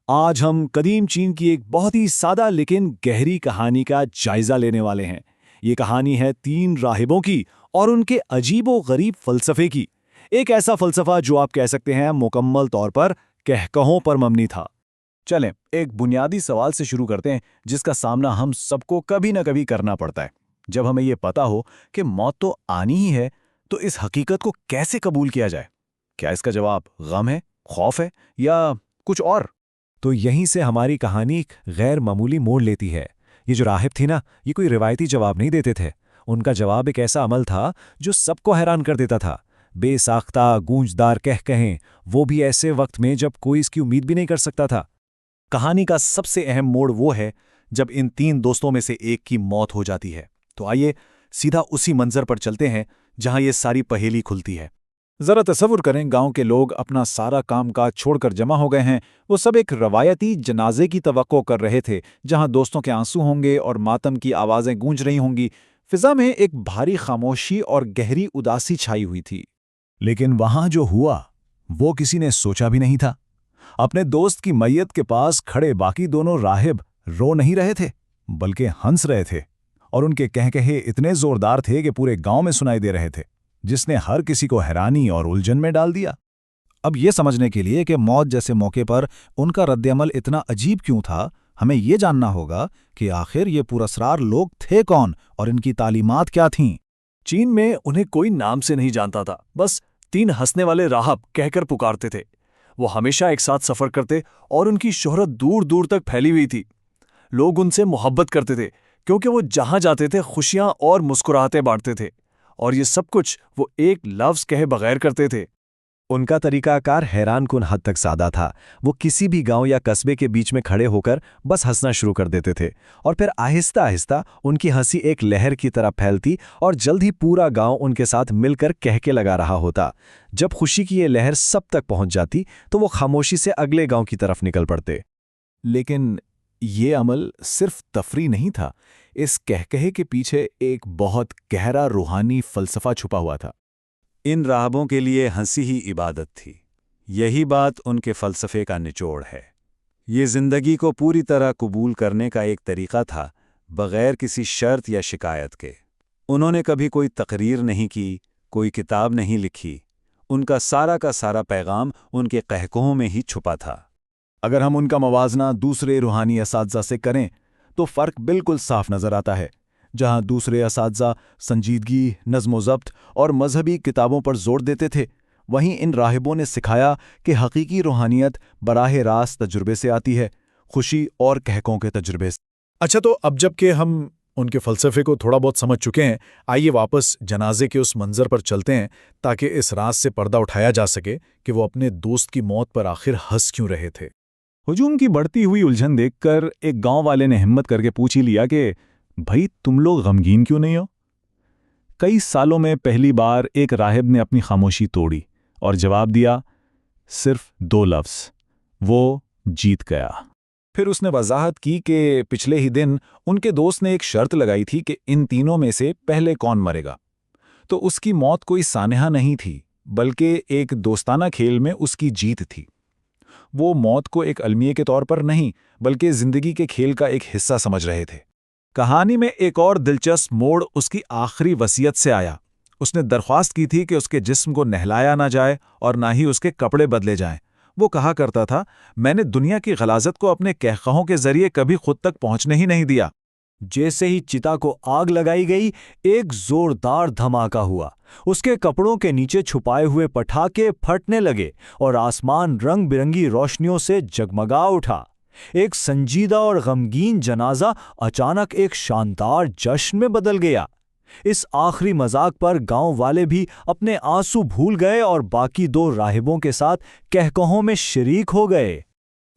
آج ہم قدیم چین کی ایک بہت ہی سادہ لیکن گہری کہانی کا جائزہ لینے والے ہیں۔ یہ کہانی ہے 3 راہبوں کی اور ان کے عجیب و غریب فلسفے کی۔ ایک ایسا فلسفہ جو آپ کہہ سکتے ہیں مکمل طور پر کہکہوں پر مبنی تھا۔ چلیں ایک بنیادی سوال سے شروع کرتے ہیں جس کا سامنا ہم سب کو کبھی نہ کبھی کرنا پڑتا ہے۔ جب ہمیں یہ پتا ہو کہ موت تو آنی ہی ہے تو اس حقیقت کو کیسے قبول کیا جائے؟ کیا اس کا جواب غم ہے، خوف ہے یا کچھ اور؟ تو یہیں سے ہماری کہانی ایک غیر معمولی موڑ لیتی ہے۔ یہ جو راہب تھی نا، یہ کوئی روایتی جواب نہیں دیتے تھے۔ ان کا جواب ایک ایسا عمل تھا جو سب کو حیران کر دیتا تھا۔ بے ساختہ گونجدار کہیں، وہ بھی ایسے وقت میں جب کوئی اس کی امید بھی نہیں کر سکتا تھا۔ کہانی کا سب سے اہم موڑ وہ ہے جب ان 3 دوستوں میں سے ایک کی موت ہو جاتی ہے۔ تو آئیے سیدھا اسی منظر پر چلتے ہیں جہاں یہ ساری پہیلی کھلتی ہے۔ ذرا تصور کریں، گاؤں کے لوگ اپنا سارا کام کاج چھوڑ کر جمع ہو گئے ہیں۔ وہ سب ایک روایتی جنازے کی توقع کر رہے تھے جہاں دوستوں کے آنسو ہوں گے اور ماتم کی آوازیں گونج رہی ہوں گی۔ فضا میں ایک بھاری خاموشی اور گہری اداسی چھائی ہوئی تھی۔ لیکن وہاں جو ہوا وہ کسی نے سوچا بھی نہیں تھا۔ اپنے دوست کی میت کے پاس کھڑے باقی دونوں راہب رو نہیں رہے تھے بلکہ ہنس رہے تھے، اور ان کے کہے اتنے زوردار تھے کہ پورے گاؤں میں سنائی دے رہے تھے، جس نے ہر کسی کو حیرانی اور الجھن میں ڈال دیا۔ اب یہ سمجھنے کے لیے کہ موت جیسے موقع پر ان کا رد عمل اتنا عجیب کیوں تھا، ہمیں یہ جاننا ہوگا کہ آخر یہ پراسرار لوگ تھے کون اور ان کی تعلیمات کیا تھیں۔ چین میں انہیں کوئی نام سے نہیں جانتا تھا، بس 3 ہنسنے والے راہب کہہ کر پکارتے تھے۔ وہ ہمیشہ ایک ساتھ سفر کرتے اور ان کی شہرت دور دور تک پھیلی ہوئی تھی۔ لوگ ان سے محبت کرتے تھے کیونکہ وہ جہاں جاتے تھے خوشیاں اور مسکراہٹیں بانٹتے تھے، اور یہ سب کچھ وہ ایک لفظ کہے بغیر کرتے تھے۔ ان کا طریقہ کار حیران کن حد تک سادہ تھا۔ وہ کسی بھی گاؤں یا قصبے کے بیچ میں کھڑے ہو کر بس ہنسنا شروع کر دیتے تھے، اور پھر آہستہ آہستہ ان کی ہنسی ایک لہر کی طرح پھیلتی اور جلد ہی پورا گاؤں ان کے ساتھ مل کر کہکے لگا رہا ہوتا۔ جب خوشی کی یہ لہر سب تک پہنچ جاتی تو وہ خاموشی سے اگلے گاؤں کی طرف نکل پڑتے۔ لیکن یہ عمل صرف تفریح نہیں تھا، اس کہکہے کے پیچھے ایک بہت گہرا روحانی فلسفہ چھپا ہوا تھا۔ ان راہبوں کے لیے ہنسی ہی عبادت تھی۔ یہی بات ان کے فلسفے کا نچوڑ ہے۔ یہ زندگی کو پوری طرح قبول کرنے کا ایک طریقہ تھا، بغیر کسی شرط یا شکایت کے۔ انہوں نے کبھی کوئی تقریر نہیں کی، کوئی کتاب نہیں لکھی۔ ان کا سارا پیغام ان کے قہقہوں میں ہی چھپا تھا۔ اگر ہم ان کا موازنہ دوسرے روحانی اساتذہ سے کریں تو فرق بالکل صاف نظر آتا ہے۔ جہاں دوسرے اساتذہ سنجیدگی، نظم و ضبط اور مذہبی کتابوں پر زور دیتے تھے، وہیں ان راہبوں نے سکھایا کہ حقیقی روحانیت براہ راست تجربے سے آتی ہے، خوشی اور کہکوں کے تجربے سے۔ اچھا، تو اب جب کہ ہم ان کے فلسفے کو تھوڑا بہت سمجھ چکے ہیں، آئیے واپس جنازے کے اس منظر پر چلتے ہیں تاکہ اس راز سے پردہ اٹھایا جا سکے کہ وہ اپنے دوست کی موت پر آخر ہنس کیوں رہے تھے۔ ہجوم کی بڑھتی ہوئی الجھن دیکھ کر ایک گاؤں والے نے ہمت کر کے پوچھ ہی لیا کہ بھائی تم لوگ غمگین کیوں نہیں ہو؟ کئی سالوں میں پہلی بار ایک راہب نے اپنی خاموشی توڑی اور جواب دیا، صرف 2 لفظ، وہ جیت گیا۔ پھر اس نے وضاحت کی کہ پچھلے ہی دن ان کے دوست نے ایک شرط لگائی تھی کہ ان تینوں میں سے پہلے کون مرے گا۔ تو اس کی موت کوئی سانحہ نہیں تھی بلکہ ایک دوستانہ کھیل میں اس کی جیت تھی۔ وہ موت کو ایک المیے کے طور پر نہیں بلکہ زندگی کے کھیل کا ایک حصہ سمجھ رہے تھے۔ کہانی میں ایک اور دلچسپ موڑ اس کی آخری وصیت سے آیا۔ اس نے درخواست کی تھی کہ اس کے جسم کو نہلایا نہ جائے اور نہ ہی اس کے کپڑے بدلے جائیں۔ وہ کہا کرتا تھا، میں نے دنیا کی غلاظت کو اپنے کہقہوں کے ذریعے کبھی خود تک پہنچنے ہی نہیں دیا۔ جیسے ہی چتا کو آگ لگائی گئی، ایک زوردار دھماکہ ہوا۔ اس کے کپڑوں کے نیچے چھپائے ہوئے پٹاخے پھٹنے لگے اور آسمان رنگ برنگی روشنیوں سے جگمگا اٹھا۔ ایک سنجیدہ اور غمگین جنازہ اچانک ایک شاندار جشن میں بدل گیا۔ اس آخری مذاق پر گاؤں والے بھی اپنے آنسو بھول گئے اور باقی 2 راہبوں کے ساتھ کہکہوں میں شریک ہو گئے۔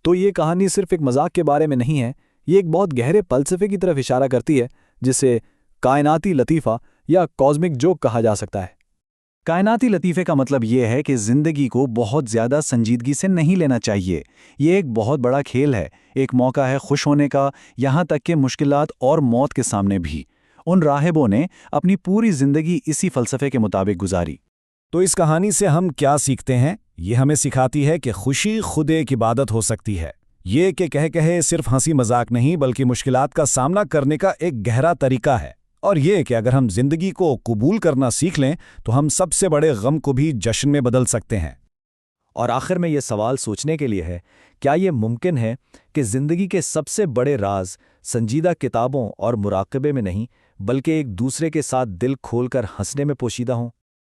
تو یہ کہانی صرف ایک مذاق کے بارے میں نہیں ہے، یہ ایک بہت گہرے فلسفے کی طرف اشارہ کرتی ہے جسے کائناتی لطیفہ یا کازمک جوک کہا جا سکتا ہے۔ کائناتی لطیفے کا مطلب یہ ہے کہ زندگی کو بہت زیادہ سنجیدگی سے نہیں لینا چاہیے۔ یہ ایک بہت بڑا کھیل ہے، ایک موقع ہے خوش ہونے کا، یہاں تک کہ مشکلات اور موت کے سامنے بھی۔ ان راہبوں نے اپنی پوری زندگی اسی فلسفے کے مطابق گزاری۔ تو اس کہانی سے ہم کیا سیکھتے ہیں؟ یہ ہمیں سکھاتی ہے کہ خوشی خود ایک عبادت ہو سکتی ہے۔ یہ کہ کہے صرف ہنسی مذاق نہیں بلکہ مشکلات کا سامنا کرنے کا ایک گہرا طریقہ ہے، اور یہ کہ اگر ہم زندگی کو قبول کرنا سیکھ لیں تو ہم سب سے بڑے غم کو بھی جشن میں بدل سکتے ہیں۔ اور آخر میں یہ سوال سوچنے کے لیے ہے، کیا یہ ممکن ہے کہ زندگی کے سب سے بڑے راز سنجیدہ کتابوں اور مراقبے میں نہیں بلکہ ایک دوسرے کے ساتھ دل کھول کر ہنسنے میں پوشیدہ ہوں؟